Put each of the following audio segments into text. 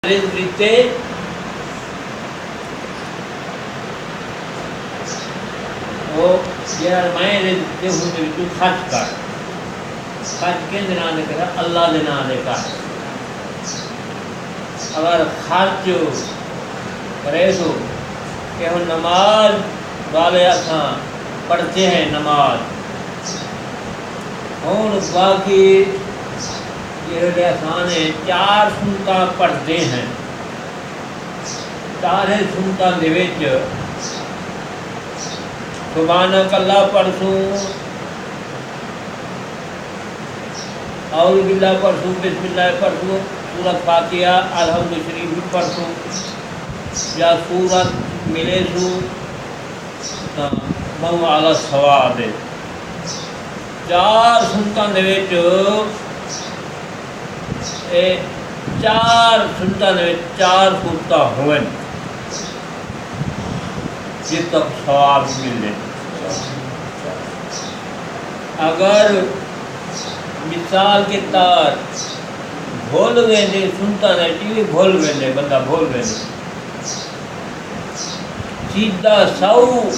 رزق دیتے وہ جہاں میں رزق دے ہوں تو خرچ کر خرچ کے نام دے کر اللہ دے نام دے کر اگر خرچ کرے تو کہ ہم نماز والے اساں پڑھتے ہیں نماز اور باقی یہ آسان ہے 4 سنتاں پڑھتے ہیں 4 سنتاں دے وچ سبحانک اللہ پڑھسوں اعوذ باللہ پڑھسوں بسم اللہ پڑھسوں سورۃ فاتحہ الحمد شریف بھی پڑھسوں یا سورت ملے سو بہو اعلیٰ ثواب ہے 4 سنتاں دے وچ 4 سنتاں دے وچ 4 سورتاں ہوئن جس تک ثواب ملے اگر مثال کے طور بھول ویندے سنتا نے ٹی وی بھول ویندے بندہ بھول ویندے سیدھا سو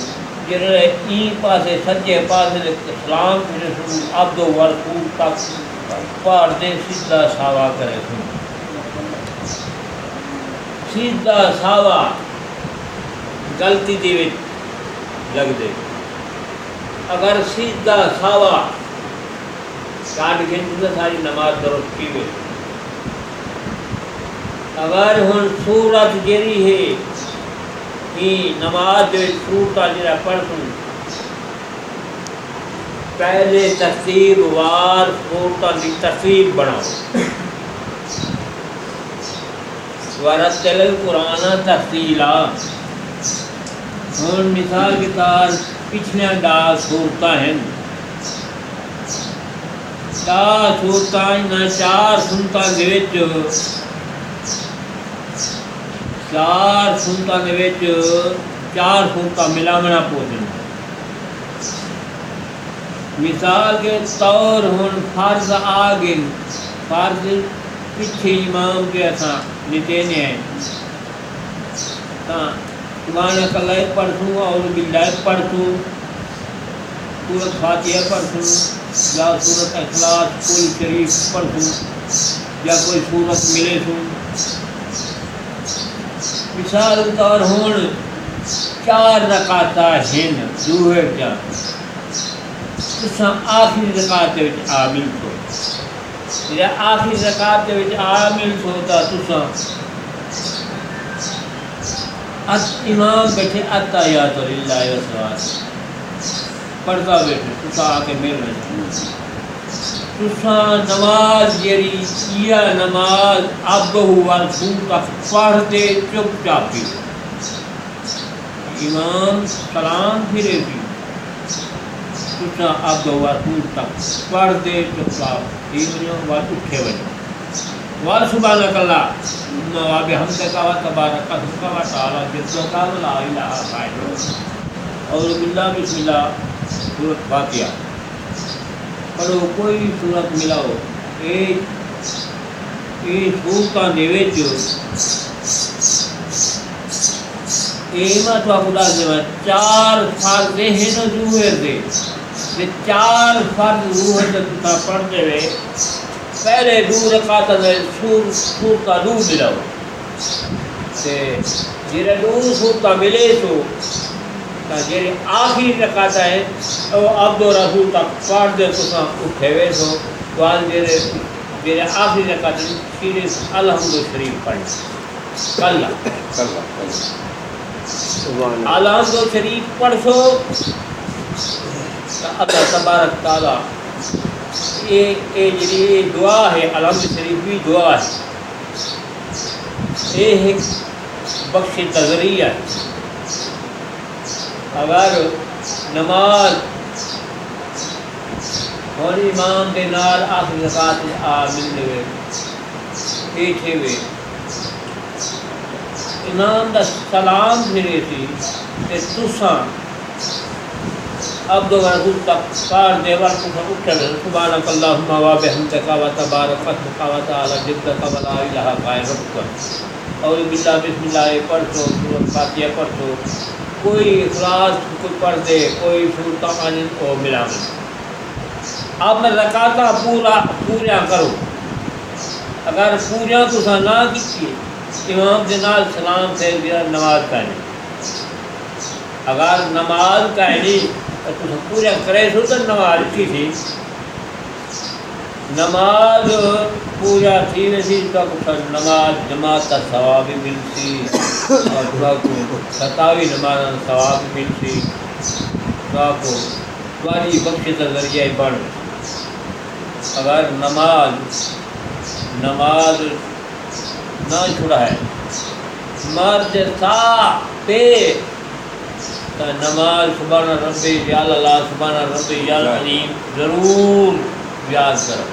جڑے این پاسے سجے پاسے سلام پھر سو عبد و رسول تک پار دے سیدھا ساوا کرے سو سیدھا ساوا غلطی دی وچ لگ دے اگر سیدھا ساوا کاٹ گھنٹے ساری نماز درست کی ہوئی اگر ہن سورت جیری ہے یہ نماز جو سورتہ جرا پڑھوں پہلے ترتیب وار سورتہ کی ترتیب بناؤ ورتل القرآن ترتیلا ہن مثال کے طور پچھلے 10 سورتاں ہیں 10 سورتاں انہاں 4 سنتاں دے وچ 4 سنتاں دے وچ 4 سورتاں ملاونا پوچھن مثال کے طور ہن فرض آ گئے فرض پیچھے امام کے اساں نتینے ہیں ہاں سبحانک اللہ پڑھوں اعوذ باللہ پڑھوں سورۃ فاتحہ پڑھوں یا سورۃ اخلاص کوئی شریف پڑھوں یا کوئی سورت ملے سوں مثال طور ہون 4 رکعتاں ہیں ظہر کیا تساں آخری رکعت وچ عامل ہو یا آخری رکعت وچ عامل ہوتا تساں امام بیٹھے التحیات للہ والصلوات پڑھتا بیٹھے تساں آ کے مل رہے تساں نماز جیری یا نماز عبدہ ورسول تک پڑھتے چپ چاپی امام سلام پھرے بھی تساں عبدہ ورسول تک پڑھتے چپ چاپ وقت اٹھے بجے وار سبحانک اللہ نواب حمدک و تبارک اسمک و تعالی جدک و لا الہ غیرک اعوذ باللہ بسم اللہ سورۃ فاتحہ پڑھو کوئی سورت ملاؤ ایک سورتاں دے وچ ایما تو آپ لازم 4 فرض ہیں ظہر دے 4 فرض ظہر دے تساں پڑھتے ہوئے پہلے 2 رکعت سورتاں 2 ملاؤ تے جڑے 2 سورتاں ملے تو جڑی آخری رکعت ہے وہ عبد و رسول تک پڑھ دے تساں اٹھے وے سو وال جڑے آخری رکعت صرف الحمد شریف پڑھ کلا الحمد شریف پڑھ سو اللہ تبارک تعالی یہ دعا ہے الحمد شریف بھی دعا ہے یہ ایک بخش تذریہ ہے اگر نماز اور امام کے نال آخری رکعت عامل ہوئے بیٹھے ہوئے امام دا سلام پھرے سی تے تساں عبد و رسول تک کار دیوار کو اٹھل سبحانک اللہم و بحمدک و تبارک اسمک و تعالی جدک و لا الہ غیر ربک اور باللہ بسم اللہ پڑھ تو سورۃ فاتحہ پڑھ تو کوئی اخلاص کوئی پڑھ دے کوئی سورۃ آنن کو ملا آپ میں رکعتاں پورا کرو اگر پورا تساں نہ کیتی امام دے نال سلام پھیر دیا نماز پڑھنی اگر نماز پڑھنی تو تساں پورا کرے سو تو نماز کی تھی نماز پورا تھی ویسی تو نماز جماعت کا ثواب بھی ملتی اور ستاوی نماز کا ثواب بھی ملتی تو آپ کو تمہاری بخش کا ذریعہ بڑھ اگر نماز نہ چھڑا ہے مرد سا پہ تو نماز سبحان ربی یا اللہ سبحان ربی یا العظیم ضرور یاد کرو